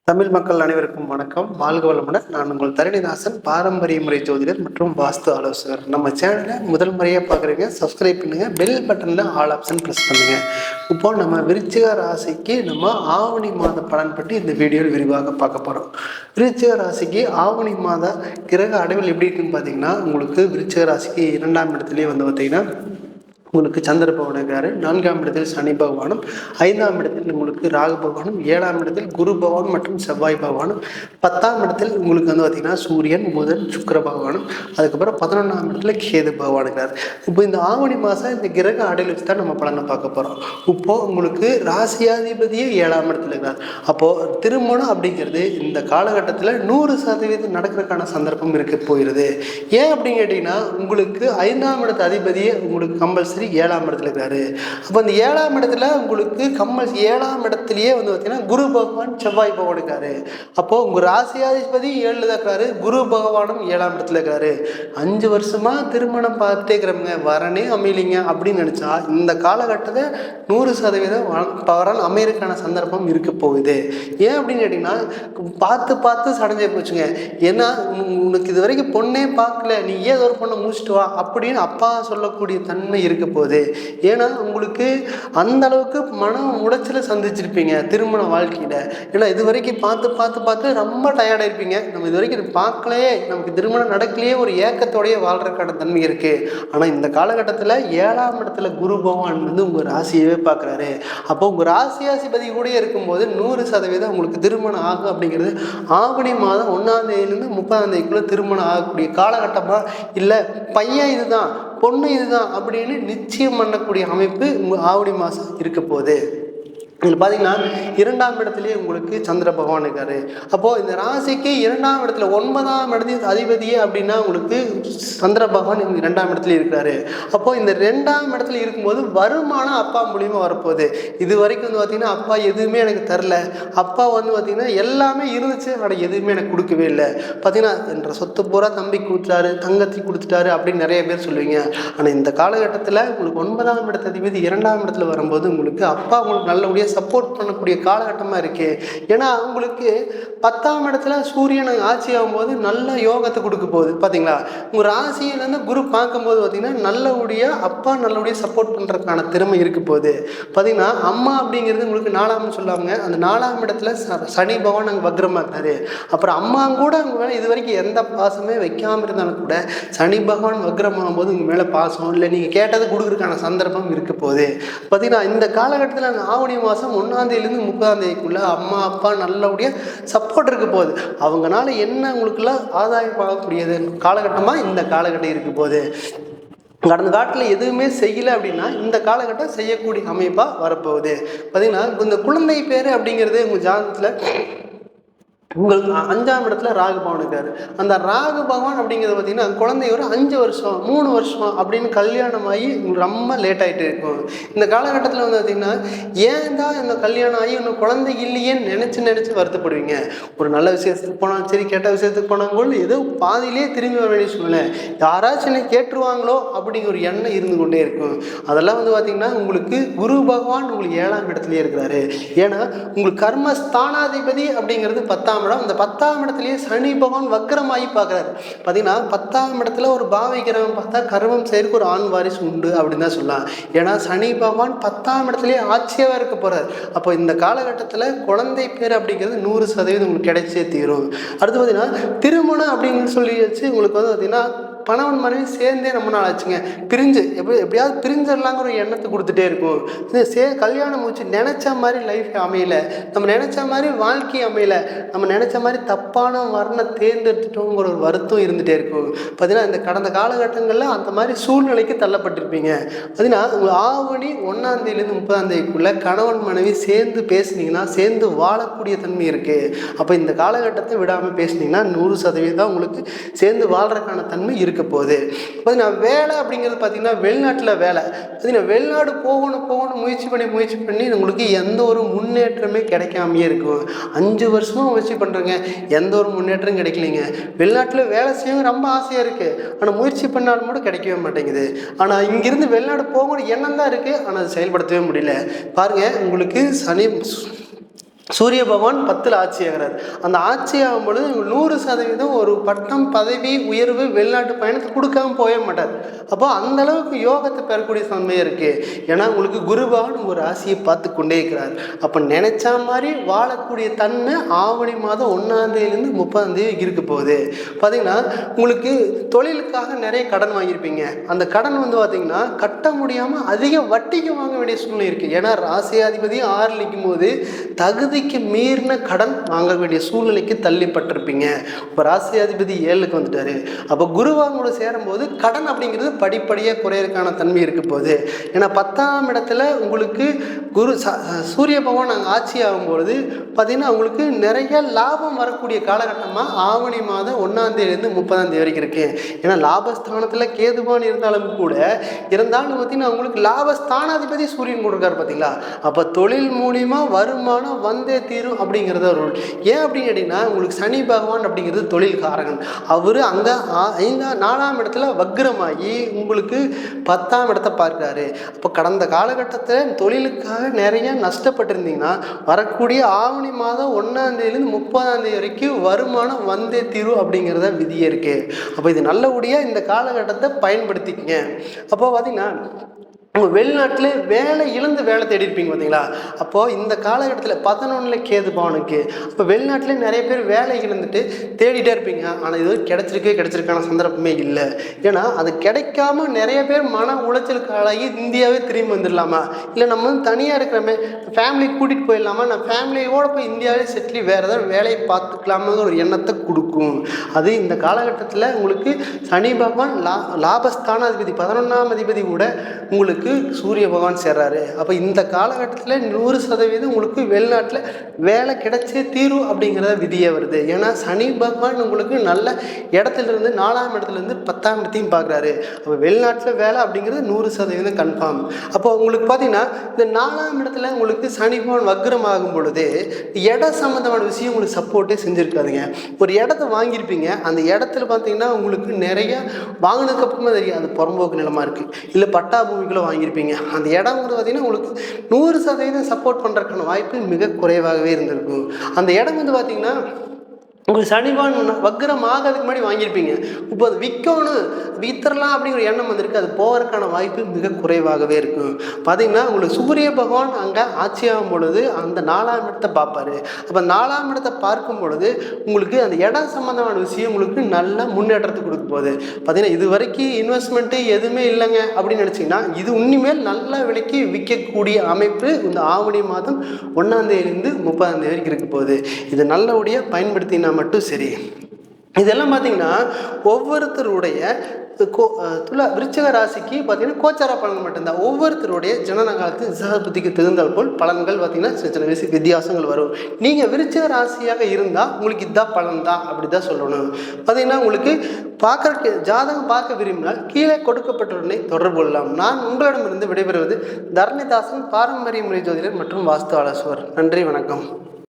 தமிழ் மக்கள் அனைவருக்கும் வணக்கம். வாழ்க வளமுடன். நான் உங்கள் தரணிதாசன், பாரம்பரிய முறை ஜோதிடர் மற்றும் வாஸ்து ஆலோசகர். நம்ம சேனலை முதல் முறையாக பார்க்குறீங்க, சப்ஸ்கிரைப் பண்ணுங்க, பெல் பட்டனில் ஆல் ஆப்ஷன் ப்ரெஸ் பண்ணுங்க. இப்போ நம்ம விருச்சிக ராசிக்கு நம்ம ஆவணி மாத பலன் பற்றி இந்த வீடியோவில் விரிவாக பார்க்க போகிறோம். விருச்சிக ராசிக்கு ஆவணி மாத கிரக அடைவில் எப்படி இருக்குன்னு பார்த்தீங்கன்னா, உங்களுக்கு விருச்சிக ராசிக்கு 2ஆம் இடத்துலேயே வந்து பார்த்தீங்கன்னா உங்களுக்கு சந்திர பகவான் இருக்காரு. 4ஆம் இடத்தில் சனி பகவானும், 5ஆம் இடத்தில் உங்களுக்கு ராகு பகவானும், 7ஆம் இடத்தில் குரு பகவான் மற்றும் செவ்வாய் பகவானும், 10ஆம் இடத்தில் உங்களுக்கு வந்து பார்த்தீங்கன்னா சூரியன், புதன், சுக்கிர பகவானும், அதுக்கப்புறம் 11ஆம் இடத்துல கேது பகவான் இருக்காரு. இப்போ இந்த ஆவணி மாதம் இந்த கிரக அடையில் வச்சு தான் நம்ம பலனை பார்க்க போகிறோம். இப்போது உங்களுக்கு ராசியாதிபதியே 7ஆம் இடத்துல இருக்கார். அப்போது திருமணம் அப்படிங்கிறது இந்த காலகட்டத்தில் 100% நடக்கிறதுக்கான சந்தர்ப்பம் இருக்க போயிடுது. ஏன் அப்படின்னு கேட்டிங்கன்னா, உங்களுக்கு 5ஆம் இடத்து அதிபதியே உங்களுக்கு கம்பல்சரி 7ஆம் இடத்துல இருக்காரு. அப்போ இந்த 7ஆம் இடத்துல உங்களுக்கு 7ஆம் இடத்துலயே வந்து பார்த்தீங்கன்னா குரு பகவான், செவ்வாய் பகவான் இருக்காரு. அப்போ உங்க ராசியாதிபதி 7ல் தான் இருக்காரு, குரு பகவானும் 7ஆம் இடத்துல இருக்காரு. 5 வருஷமா திருமணம் பார்த்துட்டே இருக்கிறவங்க வரனே அமையலிங்க அப்படின்னு நினைச்சா இந்த காலகட்டத்தை 100% பவரால் அமையறதுக்கான சந்தர்ப்பம் இருக்க போகுது. ஏன் அப்படின்னு கேட்டீங்கன்னா, பார்த்து சடைஞ்சே போச்சுங்க. ஏன்னா உனக்கு இது வரைக்கும் பொண்ணே பார்க்கல, நீ ஏதோ ஒரு பொண்ணை முடிச்சுட்டு வா அப்படின்னு அப்பா சொல்லக்கூடிய தன்மை இருக்க போகுது. ஏன்னா உங்களுக்கு அந்த அளவுக்கு மன உடைச்சலை சந்திச்சிருப்பீங்க திருமண வாழ்க்கையில. ஏன்னா இது வரைக்கும் பார்த்து ரொம்ப டயர்டா இருப்பீங்க. நம்ம இது வரைக்கும் பார்க்கலையே, நமக்கு திருமணம் நடக்கலையே, ஒரு ஏக்கத்தோடய வாழ்றதுக்கான தன்மை இருக்கு. ஆனா இந்த காலகட்டத்தில் 7ஆம் இடத்துல குரு பகவான் வந்து உங்க ராசியவே பார்க்குறாரு. அப்போ உங்க ராசியாதிபதி கூட இருக்கும்போது 100% உங்களுக்கு திருமணம் ஆகும் அப்படிங்கிறது ஆவணி மாதம் 1ஆம் தேதியிலிருந்து 30ஆம் தேதிக்குள்ள திருமணம் ஆகக்கூடிய காலகட்டமா, இல்லை பையன் இதுதான் பொண்ணு இதுதான் அப்படின்னு நிச்சயம் பண்ணக்கூடிய அமைப்பு ஆவணி மாதம் இருக்க போகுது. இதில் பார்த்தீங்கன்னா 2ஆம் இடத்துலேயே உங்களுக்கு சந்திர பகவான் இருக்காரு. அப்போது இந்த ராசிக்கு 2ஆம் இடத்துல 9ஆம் இடத்துல அதிபதியே அப்படின்னா உங்களுக்கு சந்திர பகவான் 2ஆம் இடத்துல இருக்கிறாரு. அப்போது இந்த 2ஆம் இடத்துல இருக்கும்போது வருமானம் அப்பா மூலியமாக வரப்போகுது. இது வரைக்கும் வந்து பார்த்திங்கன்னா அப்பா எதுவுமே எனக்கு தரல, அப்பா வந்து பார்த்திங்கன்னா எல்லாமே இருந்துச்சு ஆனால் எதுவுமே எனக்கு கொடுக்கவே இல்லை, பார்த்திங்கன்னா என்ற சொத்து பூரா தம்பி கொடுத்துட்டாரு, தங்கத்தி கொடுத்துட்டாரு அப்படின்னு நிறைய பேர் சொல்லுவீங்க. ஆனால் இந்த காலகட்டத்தில் உங்களுக்கு 9ஆம் இடத்து அதிபதி 2ஆம் இடத்துல வரும்போது உங்களுக்கு அப்பா உங்களுக்கு நல்லபடியாக சப்போர்ட் பண்ணக்கூடிய காலகட்டமாக இருக்கு. ஏன்னா உங்களுக்கு 10ஆம் இடத்துல சூரியன் ஆட்சி ஆகும்போது நல்ல யோகத்தை கொடுக்க போகுது. பார்த்தீங்களா, உங்கள் ராசியிலேருந்து குரு பார்க்கும்போது பார்த்தீங்கன்னா நல்லபடியாக சப்போர்ட் பண்ணுறதுக்கான திறமை இருக்க போகுது. பார்த்தீங்கன்னா அம்மா அப்படிங்கிறது உங்களுக்கு 4ஆம்னு சொல்லுவாங்க. அந்த 4ஆம் இடத்துல சனி பகவான் அங்கே வக்ரமாக்குறாரு. அப்புறம் அம்மா கூட உங்கள் மேலே இது வரைக்கும் எந்த பாசமே வைக்காமல் இருந்தாலும் கூட சனி பகவான் வக்ரமாகும் போது உங்கள் மேலே பாசம் இல்லை, நீங்கள் கேட்டதை கொடுக்குறதுக்கான சந்தர்ப்பம் இருக்க போகுது. பார்த்தீங்கன்னா இந்த காலகட்டத்தில் அந்த ஆவணி மாதம் 1ஆம் தேதியிலிருந்து 30ஆம் தேதிக்குள்ள அம்மா அப்பா நல்லபடியாக சப்போர்ட் இருக்க போகுது. அவங்களால என்ன உங்களுக்குலாம் ஆதாயம் ஆகக்கூடியது காலகட்டமாக இந்த காலகட்டம் இருக்க போகுது. கடந்த காலத்தில் எதுவுமே செய்யலை அப்படின்னா இந்த காலகட்டம் செய்யக்கூடிய அமைப்பாக வரப்போகுது. பார்த்தீங்கன்னா இந்த குழந்தை பேர் அப்படிங்கிறது உங்கள் ஜாதகத்தில் உங்களுக்கு 5ஆம் இடத்துல ராகு பகவான் இருக்காரு. அந்த ராகு பகவான் அப்படிங்கிறது பார்த்தீங்கன்னா குழந்தை ஒரு 5 வருஷம் 3 வருஷம் அப்படின்னு கல்யாணமாகி ரொம்ப லேட் ஆகிட்டு இருக்கும். இந்த காலகட்டத்தில் வந்து பார்த்திங்கன்னா ஏன் தான் இந்த கல்யாணம் ஆகி இன்னும் குழந்தை இல்லையேன்னு நினச்சி வருத்தப்படுவீங்க. ஒரு நல்ல விஷயத்துக்கு போனாலும் சரி, கெட்ட விஷயத்துக்கு போனாலும் ஏதோ பாதியிலே திரும்பி வர வேண்டிய சூழ்நிலை, யாராச்சும் என்ன கேட்டுருவாங்களோ அப்படிங்கிற ஒரு எண்ணம் இருந்து கொண்டே இருக்கும். அதெல்லாம் வந்து பார்த்திங்கன்னா உங்களுக்கு குரு பகவான் உங்களுக்கு 7ஆம் இடத்துலேயே இருக்கிறாரு. ஏன்னா உங்களுக்கு கர்மஸ்தானாதிபதி அப்படிங்கிறது 10ஆம் இடம். அந்த 10ஆம் இடத்துலயே சனி பகவான் வக்ரமாகி பார்க்குறாரு. பார்த்தீங்கன்னா 10ஆம் இடத்துல ஒரு பாவிக்கிறவன் பார்த்தா கர்மம் செய்யறதுக்கு ஒரு ஆண் வாரிசு உண்டு அப்படின்னு தான் சொல்லலாம். ஏன்னா சனி பகவான் 10ஆம் இடத்துலயே ஆட்சியாக இருக்க போகிறார். அப்போ இந்த காலகட்டத்தில் குழந்தை பேர் அப்படிங்கிறது 100% உங்களுக்கு கிடைச்சே தீரும். அடுத்து பார்த்தீங்கன்னா திருமணம் அப்படின்னு சொல்லி வச்சு உங்களுக்கு வந்து பார்த்தீங்கன்னா கணவன் மனைவி சேர்ந்தே ரொம்ப நாள் ஆச்சுங்க, பிரிஞ்சு எப்படியாவது பிரிஞ்சிடலாங்கிற ஒரு எண்ணத்தை கொடுத்துட்டே இருக்கும். கல்யாணம் முடிச்சு நினச்ச மாதிரி லைஃப் அமையலை, நம்ம நினச்ச மாதிரி வாழ்க்கை அமையலை, நம்ம நினச்ச மாதிரி தப்பான வர்ணை தேர்ந்தெடுத்துட்டோங்கிற ஒரு வருத்தம் இருந்துகிட்டே இருக்கும். பார்த்தீங்கன்னா இந்த கடந்த காலகட்டங்களில் அந்த மாதிரி சூழ்நிலைக்கு தள்ளப்பட்டிருப்பீங்க. பார்த்தீங்கன்னா ஆவணி 1ஆம் தேதியிலேருந்து 30ஆம் தேதிக்குள்ளே கணவன் மனைவி சேர்ந்து பேசுனீங்கன்னா சேர்ந்து வாழக்கூடிய தன்மை இருக்குது. அப்போ இந்த காலகட்டத்தை விடாமல் பேசுனீங்கன்னா 100% உங்களுக்கு சேர்ந்து வாழ்கிறதுக்கான தன்மை இருக்க இருக்க போகுது. பார்த்தீங்கன்னா வேலை அப்படிங்கிறது பார்த்தீங்கன்னா வெளிநாட்டில் வேலை பார்த்தீங்கன்னா வெளிநாடு போகணும் முயற்சி பண்ணி உங்களுக்கு எந்த ஒரு முன்னேற்றமே கிடைக்காமையே இருக்கும். 5 வருஷமாக முயற்சி பண்ணுறேங்க, எந்த ஒரு முன்னேற்றம் கிடைக்கலைங்க. வெளிநாட்டில் வேலை செய்யவும் ரொம்ப ஆசையாக இருக்குது, ஆனால் முயற்சி பண்ணாலும் கூட கிடைக்கவே மாட்டேங்குது. ஆனால் இங்கிருந்து வெளிநாடு போகணும் எண்ணம் தான் இருக்குது, ஆனால் அது செயல்படுத்தவே முடியல. பாருங்கள், உங்களுக்கு சூரிய பகவான் 10ல் ஆட்சி ஆகிறார். அந்த ஆட்சி ஆகும் பொழுது 100% ஒரு பட்டம் பதவி உயர்வு வெளிநாட்டு பயணத்தை கொடுக்காம போகவே மாட்டார். அப்போ அந்த அளவுக்கு யோகத்தை பெறக்கூடிய சமயம் இருக்குது. ஏன்னா உங்களுக்கு குரு பகவான் ஒரு ராசியை பார்த்து கொண்டே இருக்கிறார். அப்போ நினைச்ச மாதிரி வாழக்கூடிய தன்மை ஆவணி மாதம் 1ஆம் தேதியிலேருந்து 30ஆம் தேதி இருக்க போகுது. பார்த்தீங்கன்னா உங்களுக்கு தொழிலுக்காக நிறைய கடன் வாங்கியிருப்பீங்க. அந்த கடன் பார்த்தீங்கன்னா கட்ட முடியாமல் அதிக வட்டிக்கு வாங்க வேண்டிய சூழ்நிலை இருக்குது. ஏன்னா ராசியாதிபதி 6 நிற்கும் போது தகுதிக்கு மீறின கடன் வாங்க வேண்டிய சூழ்நிலைக்கு தள்ளிப்பட்டிருப்பீங்க. இப்போ ராசியாதிபதி 7க்கு வந்துட்டாரு. அப்போ குருவானோட சேரும்போது கடன் அப்படிங்கிறது படிப்படியாக குறையறதுக்கான தன்மை இருக்க போகுது. ஏன்னா 10ஆம் இடத்துல உங்களுக்கு சூரிய பகவான் அங்கே ஆட்சி ஆகும்பொழுது பார்த்தீங்கன்னா உங்களுக்கு நிறைய லாபம் வரக்கூடிய காலகட்டமாக ஆவணி மாதம் 1ஆம் தேதியிலேருந்து 30ஆம் தேதி வரைக்கும் இருக்கு. ஏன்னா லாபஸ்தானத்தில் கேதுவான் இருந்தாலும் பார்த்தீங்கன்னா உங்களுக்கு லாபஸ்தானாதிபதி சூரியன் கொடுக்காரு பார்த்தீங்களா. அப்போ தொழில் மூலியமா வருமானம் வந்தே தீரும் அப்படிங்கிறத ரூல். ஏன் அப்படின்னு கேட்டிங்கன்னா உங்களுக்கு சனி பகவான் அப்படிங்கிறது தொழில் காரகன். அவர் அங்கே 4ஆம் இடத்துல வக்ரமாகி உங்களுக்கு 10ஆம் இடத்தை பார்க்குறாரு. அப்போ கடந்த காலகட்டத்தில் தொழிலுக்காக நிறைய நஷ்டப்பட்டிருந்தீங்கன்னா வரக்கூடிய ஆவணி மாதம் 1ஆம் தேதியிலேருந்து 30ஆம் தேதி வரைக்கும் வருமானம் வந்தே தீரும் அப்படிங்கிறத விதியே இருக்குது. அப்போ இது நல்லபடியாக இந்த காலகட்டத்தை பயன்படுத்திக்கங்க. அப்போ பார்த்தீங்கன்னா உங்கள் வெளிநாட்டில் வேலை இழந்து வேலை தேடி இருப்பீங்க பார்த்தீங்களா. அப்போது இந்த காலகட்டத்தில் 11ல் கேது பவனுக்கு அப்போ வெளிநாட்டில் நிறைய பேர் வேலை இழந்துட்டு தேடிட்டே இருப்பீங்க. ஆனால் இது கிடைச்சிருக்கான சந்தர்ப்பமே இல்லை. ஏன்னா அது கிடைக்காம நிறைய பேர் மன உளைச்சலுக்கு ஆளாகி இந்தியாவே திரும்பி வந்துடலாமா, இல்லை நம்ம தனியாக இருக்கிறோமே ஃபேமிலி கூட்டிகிட்டு போயிடலாமா, நான் ஃபேமிலியோடு போய் இந்தியாவே செட்டில் வேறு ஏதாவது வேலையை பார்த்துக்கலாமாங்கிற ஒரு எண்ணத்தை கொடுக்கும். அது இந்த காலகட்டத்தில் உங்களுக்கு சனி பகவான் லாபஸ்தானாதிபதி 11ஆம் அதிபதி கூட உங்களுக்கு சூரிய பகவான் சேர்றாரு. அப்போ இந்த காலகட்டத்தில் 100% உங்களுக்கு வெளிநாட்டில் வேலை கிடைச்சே தீரும் அப்படிங்கிறத விதியே வருது. ஏன்னா சனி பகவான் உங்களுக்கு நல்ல இடத்துலேருந்து 4ஆம் இடத்துலேருந்து 10ஆம் இடத்தையும் பார்க்குறாரு. அப்போ வெளிநாட்டில் வேலை அப்படிங்கிறது 100% கன்ஃபார்ம். அப்போ உங்களுக்கு பார்த்தீங்கன்னா இந்த 4ஆம் இடத்துல உங்களுக்கு சனி பகவான் வக்ரம் ஆகும் பொழுது இட சம்மந்தமான விஷயம் உங்களுக்கு சப்போர்ட்டே செஞ்சுருக்காதுங்க. ஒரு இடத்த வாங்கியிருப்பீங்க, அந்த இடத்துல பார்த்தீங்கன்னா உங்களுக்கு நிறைய வாங்கினதுக்கப்புறமா தெரியும் அது புறம்போக்கு நிலமாக இருக்குது, இல்லை பட்டா பூமிக்குள்ளே வாங்கியிருப்பீங்க. அந்த இடம்ங்கிறது பார்த்தீங்கன்னா உங்களுக்கு 100% சப்போர்ட் பண்ணுறதுக்கான வாய்ப்பு மிக குறைவாகவே இருந்திருக்கும். அந்த இடம் பார்த்தீங்கன்னா உங்களுக்கு சனிவான் வக்ரம் ஆகிறதுக்கு முன்னாடி வாங்கியிருப்பீங்க. இப்போ அது வித்தரலாம் அப்படிங்கிற எண்ணம் வந்திருக்கு, அது போகிறதுக்கான வாய்ப்பு மிக குறைவாகவே இருக்கும். பார்த்தீங்கன்னா உங்களுக்கு சூரிய பகவான் அங்கே ஆட்சியாகும் பொழுது அந்த 4ஆம் இடத்தை பார்ப்பார். அப்போ 4ஆம் இடத்தை பார்க்கும் பொழுது உங்களுக்கு அந்த இடம் சம்மந்தமான விஷயம் உங்களுக்கு நல்ல முன்னேற்றத்தை கொடுக்க போகுது. பார்த்தீங்கன்னா இது வரைக்கும் இன்வெஸ்ட்மெண்ட்டு எதுவுமே இல்லைங்க அப்படின்னு நினச்சிங்கன்னா இது உண்மையில் நல்ல விலைக்கு விற்கக்கூடிய அமைப்பு இந்த ஆவணி மாதம் 1ஆம் தேதியிலிருந்து 30ஆம் தேதி வரைக்கும் இருக்க போகுது. இது நல்லபடியாக பயன்படுத்தினா மட்டும் சரி. இதெல்லாம் பார்த்தீங்கன்னா ஒவ்வொருத்தருடைய விருச்சிக ராசிக்கு பார்த்தீங்கன்னா கோச்சார பலன் மட்டும்தான். ஒவ்வொருத்தருடைய ஜனன காலத்து திசாபுத்திக்கு தகுந்தால் போல் பலன்கள் பார்த்தீங்கன்னா சின்ன வித்தியாசங்கள் வரும். நீங்கள் விருச்சிக ராசியாக இருந்தால் உங்களுக்கு இதுதான் பலன் தான் அப்படி தான் சொல்லணும். பார்த்தீங்கன்னா உங்களுக்கு ஜாதகம் பார்க்க விரும்பினால் கீழே கொடுக்கப்பட்டவுடனே தொடர்பு கொள்ளலாம். நான் உங்களிடமிருந்து விடைபெறுவது தரணிதாசன், பாரம்பரிய முறை ஜோதிடர் மற்றும் வாஸ்து ஆலோசகர். நன்றி, வணக்கம்.